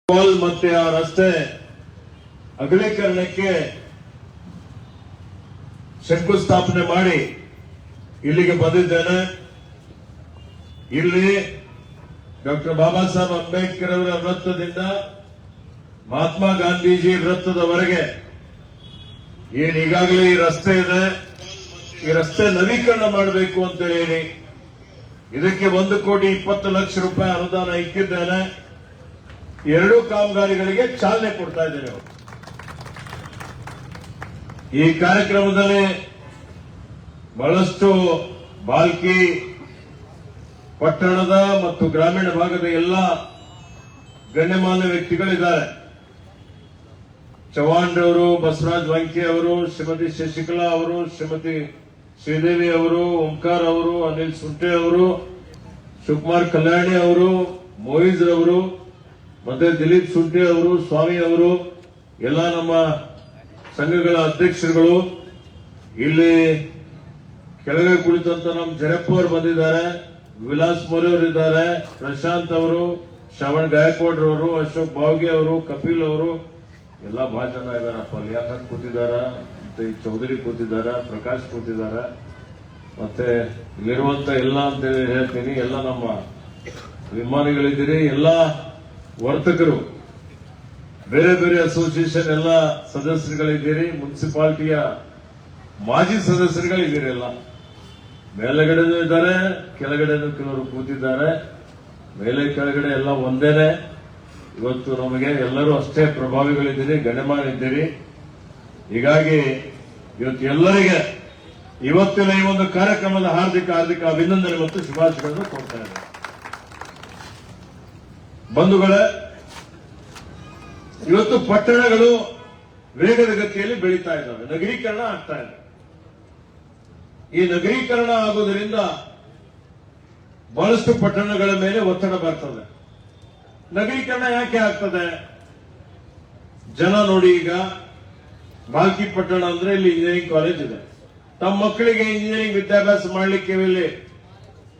Pole ಮತ್ತೆ ಆ ರಸ್ತೆ ಅಗಲೀಕರಣಕ್ಕೆ ಶಂಕುಸ್ಥಾಪನೆ ಮಾಡಿ ಇಲ್ಲಿಗೆ ಬಂದಿದ್ದೇನೆ. ಇಲ್ಲಿ ಡಾಕ್ಟರ್ ಬಾಬಾ ಸಾಹೇಬ್ ಅಂಬೇಡ್ಕರ್ ಅವರ ವೃತ್ತದಿಂದ ಮಹಾತ್ಮ ಗಾಂಧೀಜಿ ವೃತ್ತದವರೆಗೆ ಏನ್ ಈಗಾಗಲೇ ಈ ರಸ್ತೆ ಇದೆ, ಈ ರಸ್ತೆ ನವೀಕರಣ ಮಾಡಬೇಕು ಅಂತ ಹೇಳಿ ಇದಕ್ಕೆ 1,20,00,000 ಅನುದಾನ ಇಕ್ಕಿದ್ದೇನೆ. ಎರಡೂ ಕಾಮಗಾರಿಗಳಿಗೆ ಚಾಲನೆ ಕೊಡ್ತಾ ಇದ್ದೇನೆ. ಈ ಕಾರ್ಯಕ್ರಮದಲ್ಲಿ ಬಹಳಷ್ಟು ಬಾಲ್ಕಿ ಪಟ್ಟಣದ ಮತ್ತು ಗ್ರಾಮೀಣ ಭಾಗದ ಎಲ್ಲ ಗಣ್ಯಮಾನ್ಯ ವ್ಯಕ್ತಿಗಳಿದ್ದಾರೆ. ಚವ್ಹಾಣ್ ಅವರು, ಬಸವರಾಜ್ ವಂಕೆ ಅವರು, ಶ್ರೀಮತಿ ಶಶಿಕಲಾ ಅವರು, ಶ್ರೀಮತಿ ಶ್ರೀದೇವಿ ಅವರು, ಓಂಕಾರ ಅವರು, ಅನಿಲ್ ಸುಂಟೆ ಅವರು, ಶಿವಕುಮಾರ್ ಕಲ್ಯಾಣಿ ಅವರು, ಮೊಯಿಜ್ ಅವರು, ಮತ್ತೆ ದಿಲೀಪ್ ಸುಂಟೆ ಅವರು, ಸ್ವಾಮಿ ಅವರು, ಎಲ್ಲ ನಮ್ಮ ಸಂಘಗಳ ಅಧ್ಯಕ್ಷರುಗಳು, ಇಲ್ಲಿ ಕೆಳಗೆ ಕುಳಿತಂತ ನಮ್ಮ ಜರಪ್ಪ ಅವರು ಬಂದಿದ್ದಾರೆ, ವಿಲಾಸ್ ಮೋರೆ ಅವರು ಇದ್ದಾರೆ, ಪ್ರಶಾಂತ್ ಅವರು, ಶ್ರವಣ್ ಗಾಯಕ್ವಾಡ್ ಅವರು, ಅಶೋಕ್ ಬಾವ್ಗೆ ಅವರು, ಕಪಿಲ್ ಅವರು, ಎಲ್ಲ ಬಹಳ ಜನ ಇದಾರಪ್ಪ. ಲಿಯಾಖತ್ ಕೂತಿದಾರ, ಮತ್ತೆ ಚೌಧರಿ ಕೂತಿದಾರ, ಪ್ರಕಾಶ್ ಕೂತಿದಾರ, ಮತ್ತೆ ಇಲ್ಲಿರುವಂತ ಎಲ್ಲ ಅಂತ ಹೇಳ್ತೀನಿ, ಎಲ್ಲ ನಮ್ಮ ಅಭಿಮಾನಿಗಳಿದ್ದೀರಿ, ಎಲ್ಲ ವರ್ತಕರು, ಬೇರೆ ಬೇರೆ ಅಸೋಸಿಯೇಷನ್ ಎಲ್ಲ ಸದಸ್ಯರುಗಳಿದ್ದೀರಿ, ಮುನ್ಸಿಪಾಲಿಟಿಯ ಮಾಜಿ ಸದಸ್ಯರುಗಳಿದ್ದೀರಿ. ಎಲ್ಲ ಮೇಲೆಗಡೆನೂ ಇದ್ದಾರೆ, ಕೆಳಗಡೆನೂ ಕೆಲವರು ಕೂತಿದ್ದಾರೆ. ಮೇಲೆ ಕೆಳಗಡೆ ಎಲ್ಲ ಒಂದೇನೆ. ಇವತ್ತು ನಮಗೆ ಎಲ್ಲರೂ ಅಷ್ಟೇ ಪ್ರಭಾವಿಗಳಿದ್ದೀರಿ, ಗಣ್ಯಮಾನ್ಯ ಇದ್ದೀರಿ. ಹೀಗಾಗಿ ಇವತ್ತು ಎಲ್ಲರಿಗೆ ಇವತ್ತಿನ ಈ ಒಂದು ಕಾರ್ಯಕ್ರಮದ ಹಾರ್ದಿಕ ಅಭಿನಂದನೆ ಮತ್ತು ಶುಭಾಶಯಗಳನ್ನು ಕೊಡ್ತಾ ಇದ್ದಾರೆ. ಬಂಧುಗಳೇ, ಇವತ್ತು ಪಟ್ಟಣಗಳು ವೇಗದ ಗತಿಯಲ್ಲಿ ಬೆಳೀತಾ ಇದ್ದಾವೆ, ನಗರೀಕರಣ ಆಗ್ತಾ ಇದೆ. ಈ ನಗರೀಕರಣ ಆಗುವುದರಿಂದ ಬಹಳಷ್ಟು ಪಟ್ಟಣಗಳ ಮೇಲೆ ಒತ್ತಡ ಬರ್ತದೆ. ನಗರೀಕರಣ ಯಾಕೆ ಆಗ್ತದೆ? ಜನ ನೋಡಿ, ಈಗ ಬಾಲ್ಕಿ ಪಟ್ಟಣ ಅಂದ್ರೆ ಇಲ್ಲಿ ಇಂಜಿನಿಯರಿಂಗ್ ಕಾಲೇಜ್ ಇದೆ. ತಮ್ಮ ಮಕ್ಕಳಿಗೆ ಇಂಜಿನಿಯರಿಂಗ್ ವಿದ್ಯಾಭ್ಯಾಸ ಮಾಡಲಿಕ್ಕೆ ಇಲ್ಲಿ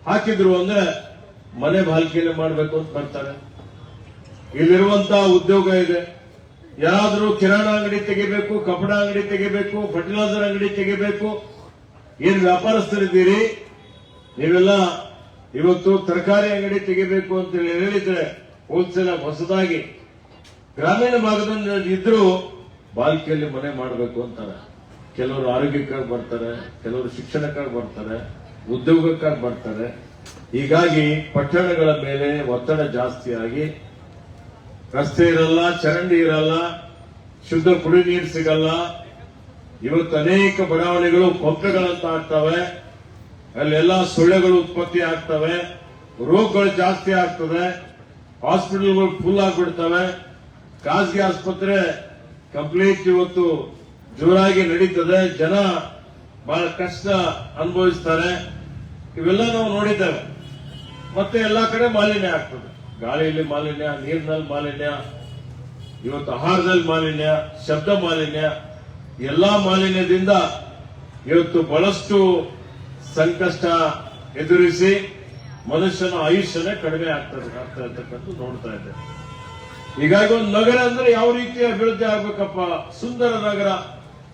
ಹಾಕಿದ್ರು ಅಂದ್ರೆ ಮನೆ ಬಾಲ್ಕಿಯಲ್ಲಿ ಮಾಡಬೇಕು ಅಂತ ಬರ್ತಾರೆ. ಇಲ್ಲಿರುವಂತಹ ಉದ್ಯೋಗ ಇದೆ. ಯಾರಾದ್ರೂ ಕಿರಾಣ ಅಂಗಡಿ ತೆಗಿಬೇಕು, ಕಪಡ ಅಂಗಡಿ ತೆಗಿಬೇಕು, ಫರ್ಟಿಲೈಸರ್ ಅಂಗಡಿ ತೆಗಿಬೇಕು, ಏನ್ ವ್ಯಾಪಾರಸ್ಥರಿದ್ದೀರಿ ನೀವೆಲ್ಲ ಇವತ್ತು ತರಕಾರಿ ಅಂಗಡಿ ತೆಗಿಬೇಕು ಅಂತ ಹೇಳಿದ್ರೆ ಹೋಲ್ಸೇಲ್ ಹೊಸದಾಗಿ ಗ್ರಾಮೀಣ ಭಾಗದಲ್ಲಿ ಇದ್ರೂ ಬಾಲ್ಕಿಯಲ್ಲಿ ಮನೆ ಮಾಡಬೇಕು ಅಂತಾರೆ. ಕೆಲವರು ಆರೋಗ್ಯಕ್ಕಾಗಿ ಬರ್ತಾರೆ, ಕೆಲವರು ಶಿಕ್ಷಣಕ್ಕಾಗಿ ಬರ್ತಾರೆ, ಉದ್ಯೋಗಕ್ಕಾಗಿ ಬರ್ತಾರೆ. ಹೀಗಾಗಿ ಪಟ್ಟಣಗಳ ಮೇಲೆ ಒತ್ತಡ ಜಾಸ್ತಿಯಾಗಿ ರಸ್ತೆ ಇರಲ್ಲ, ಚರಂಡಿ ಇರಲ್ಲ, ಶುದ್ಧ ಕುಡಿ ನೀರು ಸಿಗಲ್ಲ. ಇವತ್ತು ಅನೇಕ ಬಡಾವಣೆಗಳು ಕೊಂಪೆಗಳಂತ ಆಗ್ತವೆ, ಅಲ್ಲೆಲ್ಲ ಸೊಳ್ಳೆಗಳು ಉತ್ಪತ್ತಿ ಆಗ್ತವೆ, ರೋಗಗಳು ಜಾಸ್ತಿ ಆಗ್ತದೆ, ಹಾಸ್ಪಿಟಲ್ಗಳು ಫುಲ್ ಆಗಿಬಿಡ್ತವೆ, ಖಾಸಗಿ ಆಸ್ಪತ್ರೆ ಕಂಪ್ಲೀಟ್ ಇವತ್ತು ಜೋರಾಗಿ ನಡೀತದೆ, ಜನ ಬಹಳ ಕಷ್ಟ ಅನುಭವಿಸ್ತಾರೆ. ಇವೆಲ್ಲ ನಾವು ನೋಡಿದ್ದೇವೆ. ಮತ್ತೆ ಎಲ್ಲಾ ಕಡೆ ಮಾಲಿನ್ಯ ಆಗ್ತದೆ. ಗಾಳಿಯಲ್ಲಿ ಮಾಲಿನ್ಯ, ನೀರಿನಲ್ಲಿ ಮಾಲಿನ್ಯ, ಇವತ್ತು ಆಹಾರದಲ್ಲಿ ಮಾಲಿನ್ಯ, ಶಬ್ದ ಮಾಲಿನ್ಯ, ಎಲ್ಲಾ ಮಾಲಿನ್ಯದಿಂದ ಇವತ್ತು ಬಹಳಷ್ಟು ಸಂಕಷ್ಟ ಎದುರಿಸಿ ಮನುಷ್ಯನ ಆಯುಷ್ಯನೇ ಕಡಿಮೆ ಆಗ್ತಾ ಇರ್ತಕ್ಕಂಥ ನೋಡ್ತಾ ಇದ್ದೇವೆ. ಹೀಗಾಗಿ ಒಂದು ನಗರ ಅಂದ್ರೆ ಯಾವ ರೀತಿ ಅಭಿವೃದ್ಧಿ ಆಗ್ಬೇಕಪ್ಪ, ಸುಂದರ ನಗರ,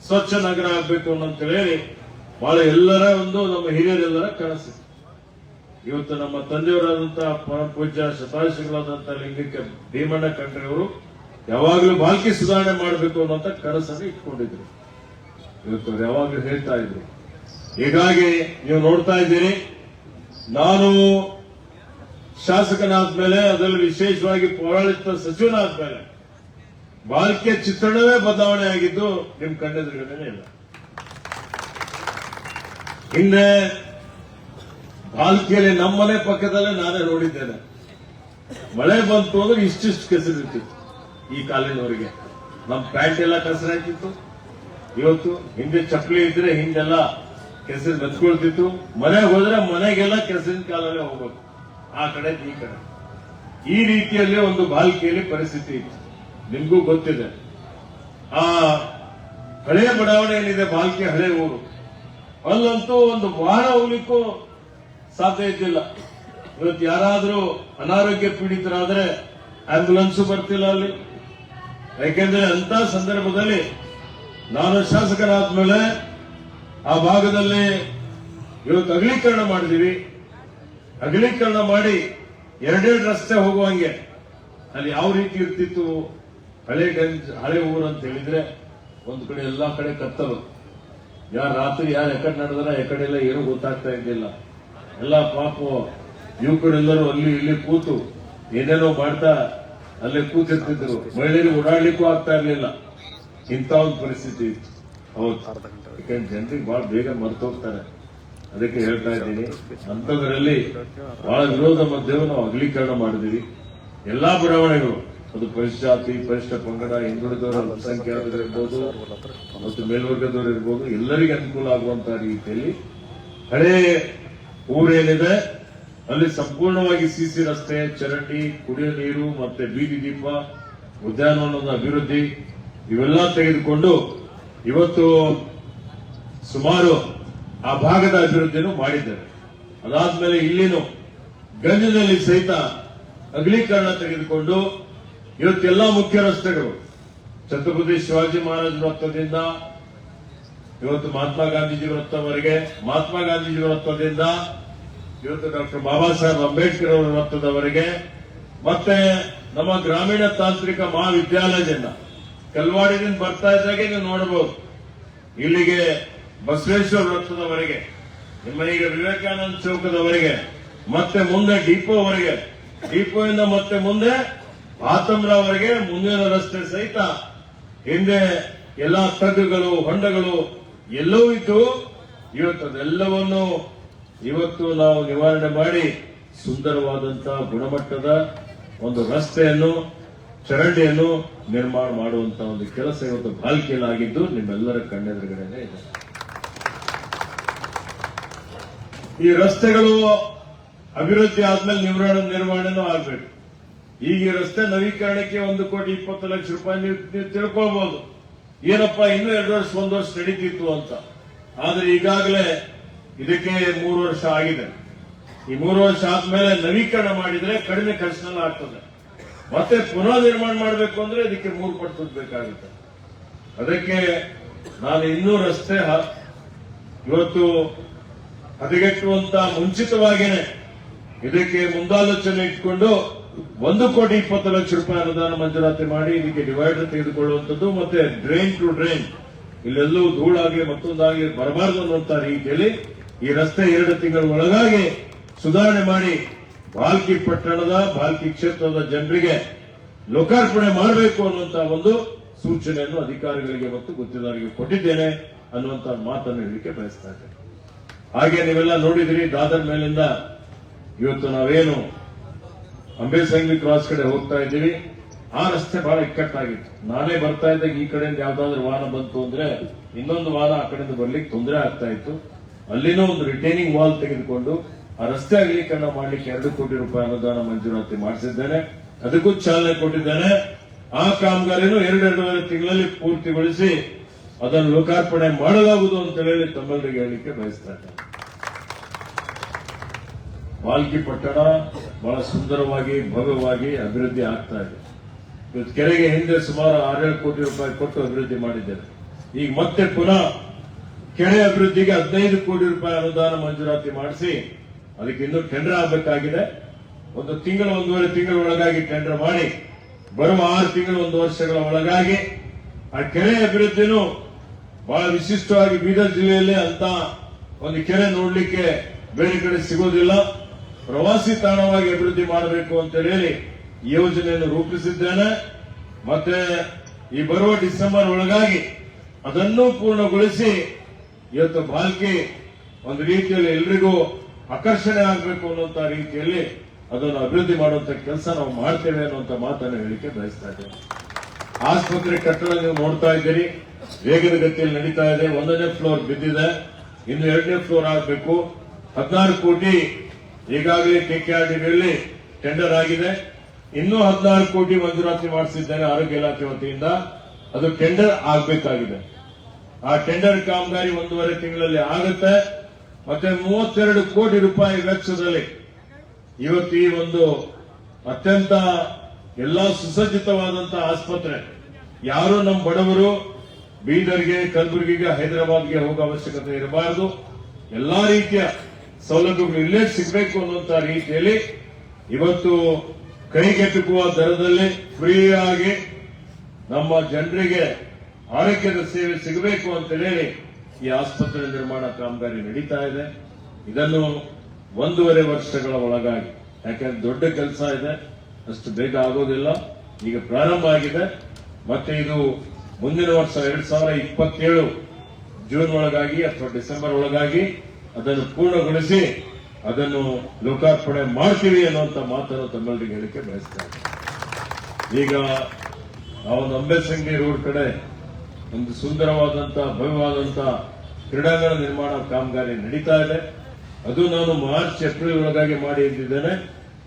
ಸ್ವಚ್ಛ ನಗರ ಆಗ್ಬೇಕು ಅನ್ನೋಂತ ಹೇಳಿ ಬಹಳ ಎಲ್ಲರ ಒಂದು ನಮ್ಮ ಹಿರಿಯರೆಲ್ಲರ ಕನಸು. ಇವತ್ತು ನಮ್ಮ ತಂದೆಯವರಾದಂತಹ ಪರಮ ಪೂಜ್ಯ ಶತಾಯುಷಿಗಳಾದಂತಹ ಲಿಂಗಕ್ಕೆ ಭೀಮಣ್ಣ ಖಂಡ್ರೆ ಅವರು ಯಾವಾಗಲೂ ಬಾಲ್ಕಿ ಸುಧಾರಣೆ ಮಾಡಬೇಕು ಅನ್ನೋಂತ ಕನಸನ್ನು ಇಟ್ಕೊಂಡಿದ್ರು. ಇವತ್ತು ಅವ್ರು ಯಾವಾಗಲೂ ಹೇಳ್ತಾ ಇದ್ರು. ಹೀಗಾಗಿ ನೀವು ನೋಡ್ತಾ ಇದ್ದೀರಿ, ನಾನು ಶಾಸಕನಾದ್ಮೇಲೆ, ಅದರಲ್ಲಿ ವಿಶೇಷವಾಗಿ ಪೌರಾಡಳಿತ ಸಚಿವನಾದ್ಮೇಲೆ ಬಾಲ್ಕಿಯ ಚಿತ್ರಣವೇ ಬದಲಾವಣೆ ಆಗಿದ್ದು ನಿಮ್ ಕಣ್ಣೆದುರುಗಡೆ ಇಲ್ಲ. ಹಿಂದೆ ಬಾಲ್ಕಿಯಲ್ಲಿ ನಮ್ಮನೆ ಪಕ್ಕದಲ್ಲೇ ನಾನೇ ನೋಡಿದ್ದೇನೆ. ಮಳೆ ಬಂತು ಅಂದ್ರೆ ಇಷ್ಟಿಷ್ಟು ಕೆಸರಿರ್ತಿತ್ತು. ಈ ಕಾಲಿನವರಿಗೆ ನಮ್ಮ ಪ್ಯಾಂಟ್ ಎಲ್ಲ ಕೆಸರಾಯ್ತಿತ್ತು. ಇವತ್ತು ಹಿಂದೆ ಚಪ್ಪಲಿ ಇದ್ರೆ ಹಿಂದೆಲ್ಲ ಕೆಸರು ಬೆತ್ಕೊಳ್ತಿತ್ತು. ಮನೆಗೆ ಹೋದ್ರೆ ಮನೆಗೆಲ್ಲ ಕೆಸರಿನ ಕಾಲಲ್ಲೇ ಹೋಗ್ಬೇಕು, ಆ ಕಡೆ ಈ ಕಡೆ. ಈ ರೀತಿಯಲ್ಲಿ ಒಂದು ಬಾಲ್ಕಿಯಲ್ಲಿ ಪರಿಸ್ಥಿತಿ ಇತ್ತು. ನಿಮ್ಗೂ ಗೊತ್ತಿದೆ. ಆ ಹಳೆಯ ಬಡಾವಣೆ ಏನಿದೆ, ಬಾಲ್ಕಿ ಹಳೆ ಊರು, ಅಲ್ಲಂತೂ ಒಂದು ವಾಹನ ಹೋಗ್ಲಿಕ್ಕೂ ಸಾಧ್ಯ ಇದ್ದಿಲ್ಲ. ಇವತ್ತು ಯಾರಾದ್ರೂ ಅನಾರೋಗ್ಯ ಪೀಡಿತರಾದ್ರೆ ಆಂಬ್ಯುಲೆನ್ಸ್ ಬರ್ತಿಲ್ಲ ಅಲ್ಲಿ. ಯಾಕೆಂದ್ರೆ ಅಂತ ಸಂದರ್ಭದಲ್ಲಿ ನಾನು ಶಾಸಕರಾದ್ಮೇಲೆ ಆ ಭಾಗದಲ್ಲಿ ಇವತ್ತು ಅಗಲೀಕರಣ ಮಾಡಿದೀವಿ. ಅಗಲೀಕರಣ ಮಾಡಿ ಎರಡೆರಡು ರಸ್ತೆ ಹೋಗುವಂಗೆ ಅಲ್ಲಿ ಯಾವ ರೀತಿ ಇರ್ತಿತ್ತು. ಹಳೆ ಊರು ಅಂತ ಹೇಳಿದ್ರೆ ಒಂದು ಕಡೆ ಎಲ್ಲಾ ಕಡೆ ಕತ್ತಲು, ಯಾರು ರಾತ್ರಿ ಯಾರು ಎಕಡೆ ನಡೆದ್ರೆ ಎಕಡೆ ಎಲ್ಲ ಏನೂ ಗೊತ್ತಾಗ್ತಾ ಇದ್ದಿಲ್ಲ. ಎಲ್ಲ ಪಾಪ ಯುವಕರೆಲ್ಲರೂ ಅಲ್ಲಿ ಇಲ್ಲಿ ಕೂತು ಏನೇನೋ ಮಾಡ್ತಾ ಅಲ್ಲೇ ಕೂತಿರ್ತಿದ್ರು. ಮಹಿಳೆಯರಿಗೆ ಓಡಾಡ್ಲಿಕ್ಕೂ ಆಗ್ತಾ ಇರ್ಲಿಲ್ಲ. ಇಂಥ ಒಂದು ಪರಿಸ್ಥಿತಿ ಇತ್ತು. ಹೌದು, ಯಾಕಂದ್ರೆ ಜನರಿಗೆ ಬಹಳ ಬೇಗ ಮರ್ತೋಗ್ತಾರೆ. ಅದಕ್ಕೆ ಹೇಳ್ತಾ ಇದ್ದೀನಿ, ಅಂಥದ್ರಲ್ಲಿ ಬಹಳ ವಿರೋಧ ಮಧ್ಯೆ ನಾವು ಅಗಲೀಕರಣ ಮಾಡಿದೀವಿ. ಎಲ್ಲಾ ಬಡಾವಣೆಗಳು, ಅದು ಪರಿಶಾತಿ, ಪರಿಷ್ಠ ಪಂಗಡ, ಹಿಂದುಳಿದವರ, ಅಲ್ಪಸಂಖ್ಯಾತರು ಇರ್ಬೋದು ಮತ್ತು ಮೇಲ್ವರ್ಗದವರು ಇರ್ಬೋದು, ಎಲ್ಲರಿಗೂ ಅನುಕೂಲ ಆಗುವಂತಹ ರೀತಿಯಲ್ಲಿ ಹಳೇ ಊರೇನಿದೆ ಅಲ್ಲಿ ಸಂಪೂರ್ಣವಾಗಿ ಸಿಸಿ ರಸ್ತೆ, ಚರಂಡಿ, ಕುಡಿಯುವ ನೀರು ಮತ್ತೆ ಬೀದಿ ದೀಪ, ಉದ್ಯಾನವನದ ಅಭಿವೃದ್ಧಿ ಇವೆಲ್ಲ ತೆಗೆದುಕೊಂಡು ಇವತ್ತು ಸುಮಾರು ಆ ಭಾಗದ ಅಭಿವೃದ್ಧಿನೂ ಮಾಡಿದ್ದಾರೆ. ಅದಾದ್ಮೇಲೆ ಇಲ್ಲಿನೂ ಗಂಜನಲ್ಲಿ ಸಹಿತ ಅಗಲೀಕರಣ ತೆಗೆದುಕೊಂಡು ಇವತ್ತೆಲ್ಲ ಮುಖ್ಯ ರಸ್ತೆಗಳು ಛತ್ರಪತಿ ಶಿವಾಜಿ ಮಹಾರಾಜ ವೃತ್ತದಿಂದ ಇವತ್ತು ಮಹಾತ್ಮ ಗಾಂಧೀಜಿ ವೃತ್ತವರೆಗೆ, ಮಹಾತ್ಮ ಗಾಂಧೀಜಿ ವೃತ್ತದಿಂದ ಇವತ್ತು ಡಾಕ್ಟರ್ ಬಾಬಾ ಸಾಹೇಬ್ ಅಂಬೇಡ್ಕರ್ ಅವರ ವೃತ್ತದವರೆಗೆ, ಮತ್ತೆ ನಮ್ಮ ಗ್ರಾಮೀಣ ತಾಂತ್ರಿಕ ಮಹಾವಿದ್ಯಾಲಯದಿಂದ ಕಲ್ವಾಡಿದಿಂದ ಬರ್ತಾ ಇದ್ದಾಗೆ ನೀವು ನೋಡಬಹುದು ಇಲ್ಲಿಗೆ ಬಸವೇಶ್ವರ ವೃತ್ತದವರೆಗೆ, ನಿಮ್ಮ ಈಗ ವಿವೇಕಾನಂದ ಚೌಕದವರೆಗೆ, ಮತ್ತೆ ಮುಂದೆ ಡಿಪೋವರೆಗೆ, ಡಿಪೋಯಿಂದ ಮತ್ತೆ ಮುಂದೆ ಆತಂಬ್ರವರೆಗೆ ಮುಂದಿನ ರಸ್ತೆ ಸಹಿತ ಹಿಂದೆ ಎಲ್ಲಾ ತಗ್ಗುಗಳು, ಹೊಂಡಗಳು ಎಲ್ಲವೂ ಇದ್ದು ಇವತ್ತು ಅದೆಲ್ಲವನ್ನು ಇವತ್ತು ನಾವು ನಿವಾರಣೆ ಮಾಡಿ ಸುಂದರವಾದಂತಹ ಗುಣಮಟ್ಟದ ಒಂದು ರಸ್ತೆಯನ್ನು, ಚರಂಡಿಯನ್ನು ನಿರ್ಮಾಣ ಮಾಡುವಂತಹ ಒಂದು ಕೆಲಸ ಇವತ್ತು ಬಾಲ್ಕಿಯಲ್ಲಾಗಿದ್ದು ನಿಮ್ಮೆಲ್ಲರ ಕಣ್ಣೆದುರುಗಡೆನೆ ಇದೆ. ಈ ರಸ್ತೆಗಳು ಅಭಿವೃದ್ಧಿ ಆದ್ಮೇಲೆ ನಿರ್ವಹಣೆನೂ ಆಗ್ಬೇಕು. ಈಗ ಈ ರಸ್ತೆ ನವೀಕರಣಕ್ಕೆ 1,20,00,000 ರೂಪಾಯಿ ನೀವು ತಿಳ್ಕೊಳ್ಬಹುದು. ಏನಪ್ಪಾ ಇನ್ನೂ 2 ವರ್ಷ 1 ವರ್ಷ ನಡೀತಿತ್ತು ಅಂತ. ಆದ್ರೆ ಈಗಾಗಲೇ ಇದಕ್ಕೆ 3 ವರ್ಷ ಆಗಿದೆ. ಈ 3 ವರ್ಷ ಆದ್ಮೇಲೆ ನವೀಕರಣ ಮಾಡಿದ್ರೆ ಕಡಿಮೆ ಖರ್ಚಿನಲ್ಲಿ ಆಗ್ತದೆ. ಮತ್ತೆ ಪುನಃ ನಿರ್ಮಾಣ ಮಾಡಬೇಕು ಅಂದ್ರೆ ಇದಕ್ಕೆ 3 ಪಟ್ಟು ಬೇಕಾಗುತ್ತೆ. ಅದಕ್ಕೆ ನಾನು ಇನ್ನೂ ರಸ್ತೆ ಇವತ್ತು ಹದಗೆಟ್ಟುವಂತ ಮುಂಚಿತವಾಗಿಯೇ ಇದಕ್ಕೆ ಮುಂದಾಲೋಚನೆ ಇಟ್ಕೊಂಡು 1,20,00,000 ರೂಪಾಯಿ ಅನುದಾನ ಮಂಜೂರಾತಿ ಮಾಡಿ ಇದಕ್ಕೆ ಡಿವೈಡರ್ ತೆಗೆದುಕೊಳ್ಳುವಂಥದ್ದು, ಮತ್ತೆ ಡ್ರೈನ್ ಟು ಡ್ರೈನ್ ಇಲ್ಲೆಲ್ಲೂ ಧೂಳಾಗ್ಲಿ ಮತ್ತೊಂದಾಗ್ಲಿ ಬರಬಾರದು ಅನ್ನುವಂತ ರೀತಿಯಲ್ಲಿ ಈ ರಸ್ತೆ 2 ತಿಂಗಳ ಒಳಗಾಗಿ ಸುಧಾರಣೆ ಮಾಡಿ ಬಾಲ್ಕಿ ಪಟ್ಟಣದ, ಬಾಲ್ಕಿ ಕ್ಷೇತ್ರದ ಜನರಿಗೆ ಲೋಕಾರ್ಪಣೆ ಮಾಡಬೇಕು ಅನ್ನುವಂತ ಒಂದು ಸೂಚನೆಯನ್ನು ಅಧಿಕಾರಿಗಳಿಗೆ ಮತ್ತು ಗುತ್ತಿದಾರರಿಗೆ ಕೊಟ್ಟಿದ್ದೇನೆ ಅನ್ನುವಂತ ಮಾತನ್ನು ಹೇಳಲಿಕ್ಕೆ ಬಯಸ್ತಾ ಇದ್ದೇನೆ. ಹಾಗೆ ನೀವೆಲ್ಲ ನೋಡಿದ್ರಿ, ದಾದರ್ ಮೇಲಿಂದ ಇವತ್ತು ನಾವೇನು ಅಂಬೇಸಂಗಿ ಕ್ರಾಸ್ ಕಡೆ ಹೋಗ್ತಾ ಇದ್ದೀವಿ. ಆ ರಸ್ತೆ ಬಹಳ ಇಕ್ಕಟ್ಟಾಗಿತ್ತು. ನಾನೇ ಬರ್ತಾ ಇದ್ದಾಗ ಈ ಕಡೆಯಿಂದ ಯಾವ್ದಾದ್ರು ವಾಹನ ಬಂತು ಅಂದ್ರೆ ಇನ್ನೊಂದು ವಾಹನ ಆ ಕಡೆಯಿಂದ ಬರ್ಲಿಕ್ಕೆ ತೊಂದರೆ ಆಗ್ತಾ ಇತ್ತು. ಅಲ್ಲಿನೂ ಒಂದು ರಿಟೈನಿಂಗ್ ವಾಲ್ ತೆಗೆದುಕೊಂಡು ಆ ರಸ್ತೆ ಅಗಲೀಕರಣ ಮಾಡ್ಲಿಕ್ಕೆ 2 ಕೋಟಿ ರೂಪಾಯಿ ಅನುದಾನ ಮಂಜೂರಾತಿ ಮಾಡಿಸಿದ್ದೇನೆ. ಅದಕ್ಕೂ ಚಾಲನೆ ಕೊಟ್ಟಿದ್ದೇನೆ. ಆ ಕಾಮಗಾರಿನೂ 2-2.5 ತಿಂಗಳಲ್ಲಿ ಪೂರ್ತಿಗೊಳಿಸಿ ಅದನ್ನು ಲೋಕಾರ್ಪಣೆ ಮಾಡಲಾಗುವುದು ಅಂತ ಹೇಳಿ ತಮ್ಮೆಲ್ಲರಿಗೆ ಹೇಳಲಿಕ್ಕೆ ಬಯಸ್ತಾ ಇದ್ದೇನೆ. ಬಾಲ್ಕಿ ಪಟ್ಟಣ ಬಹಳ ಸುಂದರವಾಗಿ ಭವ್ಯವಾಗಿ ಅಭಿವೃದ್ಧಿ ಆಗ್ತಾ ಇದೆ. ಇವತ್ತು ಕೆರೆಗೆ ಹಿಂದೆ ಸುಮಾರು 6-7 ಕೋಟಿ ರೂಪಾಯಿ ಕೊಟ್ಟು ಅಭಿವೃದ್ಧಿ ಮಾಡಿದ್ದೇನೆ. ಈಗ ಮತ್ತೆ ಪುನಃ ಕೆರೆ ಅಭಿವೃದ್ಧಿಗೆ 15 ಕೋಟಿ ರೂಪಾಯಿ ಅನುದಾನ ಮಂಜೂರಾತಿ ಮಾಡಿಸಿ ಅದಕ್ಕೆ ಇನ್ನೂ ಟೆಂಡರ್ ಆಗಬೇಕಾಗಿದೆ. 1 ತಿಂಗಳು 1.5 ತಿಂಗಳ ಒಳಗಾಗಿ ಟೆಂಡರ್ ಮಾಡಿ ಬರುವ 6 ತಿಂಗಳು 1 ವರ್ಷಗಳ ಒಳಗಾಗಿ ಆ ಕೆರೆ ಅಭಿವೃದ್ಧಿನೂ ಬಹಳ ವಿಶಿಷ್ಟವಾಗಿ ಬೀದರ್ ಜಿಲ್ಲೆಯಲ್ಲಿ ಅಂತ ಒಂದು ಕೆರೆ ನೋಡ್ಲಿಕ್ಕೆ ಬೇರೆ ಕಡೆ ಸಿಗೋದಿಲ್ಲ. ಪ್ರವಾಸಿ ತಾಣವಾಗಿ ಅಭಿವೃದ್ಧಿ ಮಾಡಬೇಕು ಅಂತ ಹೇಳಿ ಯೋಜನೆಯನ್ನು ರೂಪಿಸಿದ್ದೇನೆ. ಮತ್ತೆ ಈ ಬರುವ ಡಿಸೆಂಬರ್ ಒಳಗಾಗಿ ಅದನ್ನು ಪೂರ್ಣಗೊಳಿಸಿ ಇವತ್ತು ಬಾಲ್ಕಿ ಒಂದು ರೀತಿಯಲ್ಲಿ ಎಲ್ರಿಗೂ ಆಕರ್ಷಣೆ ಆಗಬೇಕು ಅನ್ನುವಂತ ರೀತಿಯಲ್ಲಿ ಅದನ್ನು ಅಭಿವೃದ್ಧಿ ಮಾಡುವಂತ ಕೆಲಸ ನಾವು ಮಾಡ್ತೇವೆ ಅನ್ನುವಂತ ಮಾತನ್ನು ಹೇಳಿಕೆ ಬಯಸ್ತಾ ಇದ್ದೇವೆ. ಆಸ್ಪತ್ರೆ ಕಟ್ಟಡ ನೀವು ನೋಡ್ತಾ ಇದ್ದೀರಿ, ವೇಗದ ಗತಿಯಲ್ಲಿ ನಡೀತಾ ಇದೆ. 1ನೇ ಫ್ಲೋರ್ ಬಿದ್ದಿದೆ, ಇನ್ನು 2ನೇ ಫ್ಲೋರ್ ಆಗಬೇಕು. 16 ಕೋಟಿ ಈಗಾಗಲೇ ಕೆಕೆಆರ್ಡಿಬಿಯಲ್ಲಿ ಟೆಂಡರ್ ಆಗಿದೆ. ಇನ್ನೂ 14 ಕೋಟಿ ಮಂಜೂರಾತಿ ಮಾಡಿಸಿದ್ದೇನೆ ಆರೋಗ್ಯ ಇಲಾಖೆ ವತಿಯಿಂದ. ಅದು ಟೆಂಡರ್ ಆಗಬೇಕಾಗಿದೆ. ಆ ಟೆಂಡರ್ ಕಾಮಗಾರಿ 1.5 ತಿಂಗಳಲ್ಲಿ ಆಗುತ್ತೆ. ಮತ್ತೆ 32 ಕೋಟಿ ರೂಪಾಯಿ ವೆಚ್ಚದಲ್ಲಿ ಇವತ್ತು ಈ ಒಂದು ಅತ್ಯಂತ ಎಲ್ಲಾ ಸುಸಜ್ಜಿತವಾದಂತಹ ಆಸ್ಪತ್ರೆ. ಯಾರು ನಮ್ಮ ಬಡವರು ಬೀದರ್ಗೆ, ಕಲಬುರಗಿಗೆ, ಹೈದರಾಬಾದ್ಗೆ ಹೋಗೋ ಅವಶ್ಯಕತೆ ಇರಬಾರದು. ಎಲ್ಲಾ ರೀತಿಯ ಸೌಲಭ್ಯಗಳು ಇಲ್ಲೇ ಸಿಗಬೇಕು ಅನ್ನುವಂತ ರೀತಿಯಲ್ಲಿ ಇವತ್ತು ಕೈಗೆಟುಕುವ ದರದಲ್ಲಿ ಫ್ರೀಯಾಗಿ ನಮ್ಮ ಜನರಿಗೆ ಆರೋಗ್ಯದ ಸೇವೆ ಸಿಗಬೇಕು ಅಂತ ಹೇಳಿ ಈ ಆಸ್ಪತ್ರೆ ನಿರ್ಮಾಣ ಕಾಮಗಾರಿ ನಡೀತಾ ಇದೆ. ಇದನ್ನು 1.5 ವರ್ಷಗಳ ಒಳಗಾಗಿ, ಯಾಕಂದ್ರೆ ದೊಡ್ಡ ಕೆಲಸ ಇದೆ, ಅಷ್ಟು ಬೇಗ ಆಗೋದಿಲ್ಲ. ಈಗ ಪ್ರಾರಂಭ ಆಗಿದೆ. ಮತ್ತೆ ಇದು ಮುಂದಿನ ವರ್ಷ 2027 ಜೂನ್ ಒಳಗಾಗಿ ಅಥವಾ ಡಿಸೆಂಬರ್ ಒಳಗಾಗಿ ಅದನ್ನು ಪೂರ್ಣಗೊಳಿಸಿ ಅದನ್ನು ಲೋಕಾರ್ಪಣೆ ಮಾಡ್ತೀವಿ ಅನ್ನುವಂತ ಮಾತನ್ನು ತಮ್ಮೆಲ್ಲರಿಗೆ ಹೇಳಿಕೆ ಬಯಸ್ತಾರೆ. ಈಗ ನಾವು ಅಂಬೇಸಂಗಿ ರೋಡ್ ಕಡೆ ಒಂದು ಸುಂದರವಾದಂತಹ ಭವ್ಯವಾದಂತಹ ಕ್ರೀಡಾಂಗಣ ನಿರ್ಮಾಣ ಕಾಮಗಾರಿ ನಡೀತಾ ಇದೆ. ಅದು ನಾನು ಮಾರ್ಚ್ ಏಪ್ರಿಲ್ ಒಳಗಾಗಿ ಮಾಡಿ ಎಂದಿದ್ದೇನೆ.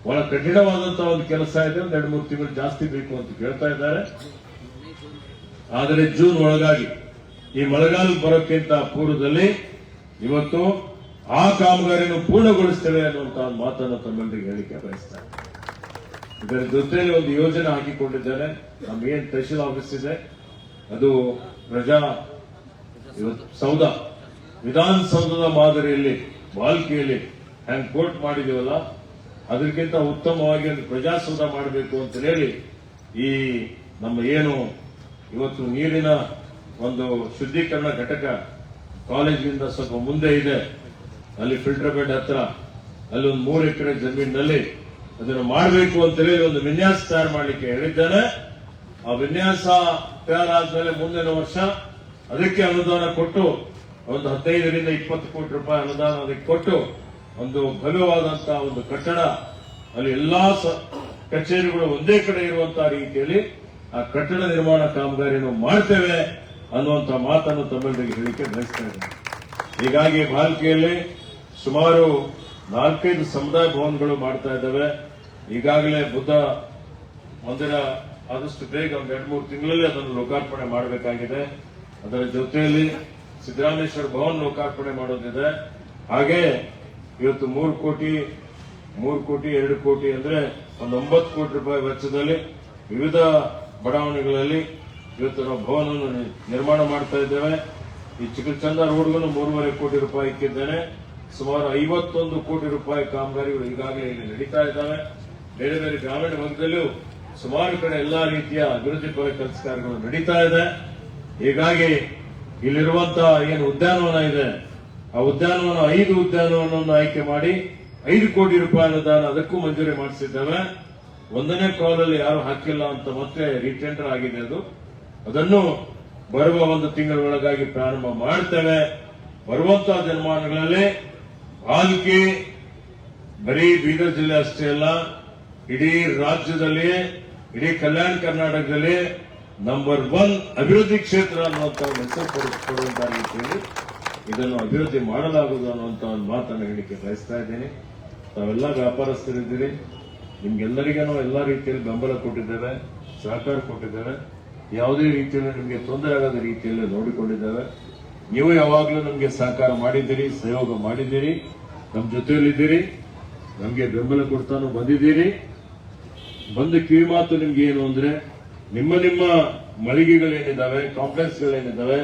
ಬಹಳ ಕಠಿಣವಾದಂತಹ ಒಂದು ಕೆಲಸ ಇದೆ. 2-3 ತಿಂಗಳು ಜಾಸ್ತಿ ಬೇಕು ಅಂತ ಕೇಳ್ತಾ ಇದ್ದಾರೆ. ಆದರೆ ಜೂನ್ ಒಳಗಾಗಿ ಈ ಮಳೆಗಾಲ ಬರೋಕ್ಕಿಂತ ಪೂರ್ವದಲ್ಲಿ ಇವತ್ತು ಆ ಕಾಮಗಾರಿಯನ್ನು ಪೂರ್ಣಗೊಳಿಸ್ತೇವೆ ಅನ್ನುವಂತಹ ಮಾತನ್ನು ತಮ್ಮೆಲ್ಲರಿಗೆ ಹೇಳಿಕೆ ಬಯಸ್ತಾರೆ. ಇದರ ಜೊತೆಯಲ್ಲಿ ಒಂದು ಯೋಜನೆ ಹಾಕಿಕೊಂಡಿದ್ದೇನೆ. ನಮ್ಮ ಏನ್ ತಹಶೀಲ್ ಆಫೀಸ್ ಇದೆ ಅದು ಸೌಧ, ವಿಧಾನಸೌಧದ ಮಾದರಿಯಲ್ಲಿ ಬಾಲ್ಕಿಯಲ್ಲಿ ಹ್ಯಾಂಗ್ ಕೋರ್ಟ್ ಮಾಡಿದೀವಲ್ಲ, ಅದಕ್ಕಿಂತ ಉತ್ತಮವಾಗಿ ಒಂದು ಪ್ರಜಾಸೌಧ ಮಾಡಬೇಕು ಅಂತ ಹೇಳಿ ಈ ನಮ್ಮ ಏನು ಇವತ್ತು ನೀರಿನ ಒಂದು ಶುದ್ಧೀಕರಣ ಘಟಕ ಕಾಲೇಜಿನಿಂದ ಸ್ವಲ್ಪ ಮುಂದೆ ಇದೆ, ಅಲ್ಲಿ ಫಿಲ್ಟರ್ ಬೆಡ್ ಹತ್ರ ಅಲ್ಲಿ ಒಂದು 3 ಎಕರೆ ಜಮೀನಿನಲ್ಲಿ ಅದನ್ನು ಮಾಡಬೇಕು ಅಂತ ಹೇಳಿ ಒಂದು ವಿನ್ಯಾಸ ತಯಾರು ಮಾಡಲಿಕ್ಕೆ ಹೇಳಿದ್ದೇನೆ. ಆ ವಿನ್ಯಾಸ ತಯಾರಾದ್ಮೇಲೆ ಮುಂದಿನ ವರ್ಷ ಅದಕ್ಕೆ ಅನುದಾನ ಕೊಟ್ಟು ಒಂದು 15ರಿಂದ 20 ಕೋಟಿ ರೂಪಾಯಿ ಅನುದಾನ ಅದಕ್ಕೆ ಕೊಟ್ಟು ಒಂದು ಭವ್ಯವಾದಂತಹ ಒಂದು ಕಟ್ಟಡ, ಅಲ್ಲಿ ಎಲ್ಲಾ ಕಚೇರಿಗಳು ಒಂದೇ ಕಡೆ ಇರುವಂತಹ ರೀತಿಯಲ್ಲಿ ಆ ಕಟ್ಟಡ ನಿರ್ಮಾಣ ಕಾಮಗಾರಿಯನ್ನು ಮಾಡ್ತೇವೆ ಅನ್ನುವಂತ ಮಾತನ್ನು ತಮ್ಮೆಲ್ಲರಿಗೆ ಹೇಳಿಕೆ ಬಯಸ್ತಾ ಇದ್ದೇನೆ. ಹೀಗಾಗಿ ಬಾಲ್ಕಿಯಲ್ಲಿ ಸುಮಾರು 4-5 ಸಮುದಾಯ ಭವನಗಳು ಮಾಡ್ತಾ ಇದ್ದಾವೆ. ಈಗಾಗಲೇ ಬುದ್ಧ ಮಂದಿರ ಆದಷ್ಟು ಬೇಗ ಒಂದು 2-3 ತಿಂಗಳಲ್ಲಿ ಅದನ್ನು ಲೋಕಾರ್ಪಣೆ ಮಾಡಬೇಕಾಗಿದೆ. ಅದರ ಜೊತೆಯಲ್ಲಿ ಸಿದ್ದರಾಮೇಶ್ವರ ಭವನ್ ಲೋಕಾರ್ಪಣೆ ಮಾಡೋದಿದೆ. ಹಾಗೆ ಇವತ್ತು 3 ಕೋಟಿ 2 ಕೋಟಿ ಅಂದ್ರೆ ಒಂದು 9 ಕೋಟಿ ರೂಪಾಯಿ ವೆಚ್ಚದಲ್ಲಿ ವಿವಿಧ ಬಡಾವಣೆಗಳಲ್ಲಿ ಇವತ್ತು ನಾವು ಭವನವನ್ನು ನಿರ್ಮಾಣ ಮಾಡ್ತಾ ಇದ್ದೇವೆ. ಈ ಚಿಕ್ಕಚಂದ ರೋಡ್ಗೂ 3.5 ಕೋಟಿ ರೂಪಾಯಿ ಇಕ್ಕಿದ್ದೇನೆ. ಸುಮಾರು 51 ಕೋಟಿ ರೂಪಾಯಿ ಕಾಮಗಾರಿಗಳು ಈಗಾಗಲೇ ಇಲ್ಲಿ ನಡೀತಾ ಇದ್ದಾವೆ. ಬೇರೆ ಬೇರೆ ಗ್ರಾಮೀಣ ಭಾಗದಲ್ಲೂ ಸುಮಾರು ಕಡೆ ಎಲ್ಲಾ ರೀತಿಯ ಅಭಿವೃದ್ಧಿ ಪರ ಕೆಲಸ ಕಾರ್ಯಗಳು ನಡೀತಾ ಇದೆ. ಹೀಗಾಗಿ ಇಲ್ಲಿರುವಂತಹ ಏನು ಉದ್ಯಾನವನ ಇದೆ, ಆ ಉದ್ಯಾನವನ 5 ಉದ್ಯಾನವನವನ್ನು ಆಯ್ಕೆ ಮಾಡಿ 5 ಕೋಟಿ ರೂಪಾಯಿ ಅನುದಾನ ಅದಕ್ಕೂ ಮಂಜೂರಿ ಮಾಡಿಸಿದ್ದೇವೆ. 1ನೇ ಕಾಲಲ್ಲಿ ಯಾರು ಹಾಕಿಲ್ಲ ಅಂತ ಮತ್ತೆ ರೀಟೆಂಡರ್ ಆಗಿದೆ. ಅದನ್ನು ಬರುವ 1 ತಿಂಗಳ ಒಳಗಾಗಿ ಪ್ರಾರಂಭ ಮಾಡ್ತೇವೆ. ಬರುವಂತಹ ದಿನಮಾನಗಳಲ್ಲಿ ಬಾಲ್ಕಿ ಬರೀ ಬೀದರ್ ಜಿಲ್ಲೆ ಅಷ್ಟೇ ಅಲ್ಲ, ಇಡೀ ರಾಜ್ಯದಲ್ಲಿ, ಇಡೀ ಕಲ್ಯಾಣ ಕರ್ನಾಟಕದಲ್ಲಿ ನಂಬರ್ 1 ಅಭಿವೃದ್ಧಿ ಕ್ಷೇತ್ರ ಅನ್ನುವಂತ ಹೆಸರು ಕೊಡುವಂತಹ ರೀತಿಯಲ್ಲಿ ಇದನ್ನು ಅಭಿವೃದ್ಧಿ ಮಾಡಲಾಗುವುದು ಅನ್ನುವಂತ ಒಂದು ಮಾತನ್ನು ಹೇಳಿಕೆ ಬಯಸ್ತಾ ಇದ್ದೀನಿ. ತಾವೆಲ್ಲ ವ್ಯಾಪಾರಸ್ಥರಿದ್ದೀರಿ, ನಿಮ್ಗೆಲ್ಲರಿಗೂ ನಾವು ಎಲ್ಲಾ ರೀತಿಯಲ್ಲಿ ಬೆಂಬಲ ಕೊಟ್ಟಿದ್ದೇವೆ, ಸಹಕಾರ ಕೊಟ್ಟಿದ್ದೇವೆ. ಯಾವುದೇ ರೀತಿಯಲ್ಲಿ ನಿಮಗೆ ತೊಂದರೆ ಆಗದ ರೀತಿಯಲ್ಲಿ ನೋಡಿಕೊಂಡಿದ್ದೇವೆ. ನೀವು ಯಾವಾಗಲೂ ನಮಗೆ ಸಹಕಾರ ಮಾಡಿದ್ದೀರಿ, ಸಹಯೋಗ ಮಾಡಿದ್ದೀರಿ, ನಮ್ಮ ಜೊತೆಯಲ್ಲಿದ್ದೀರಿ, ನಮಗೆ ಬೆಂಬಲ ಕೊಡ್ತಾನು ಬಂದಿದ್ದೀರಿ. ಬಂದ ಕಿವಿ ಮಾತು ನಿಮ್ಗೆ ಏನು ಅಂದ್ರೆ, ನಿಮ್ಮ ಮಳಿಗೆಗಳೇನಿದ್ದಾವೆ, ಕಾಂಪ್ಲೆಕ್ಸ್ಗಳೇನಿದ್ದಾವೆ,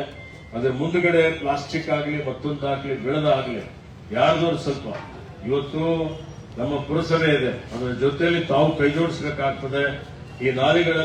ಅದ್ರ ಮುಂದ್ಗಡೆ ಪ್ಲಾಸ್ಟಿಕ್ ಆಗಲಿ ಮತ್ತೊಂದಾಗ್ಲಿ ಬೆಳೆದಾಗ್ಲಿ ಯಾರ್ದವ್ರು ಸ್ವಲ್ಪ ಇವತ್ತು ನಮ್ಮ ಪುರಸಭೆ ಇದೆ, ಅದರ ಜೊತೆಯಲ್ಲಿ ತಾವು ಕೈ ಜೋಡಿಸಬೇಕಾಗ್ತದೆ. ಈ ನಾಲಿಗಳ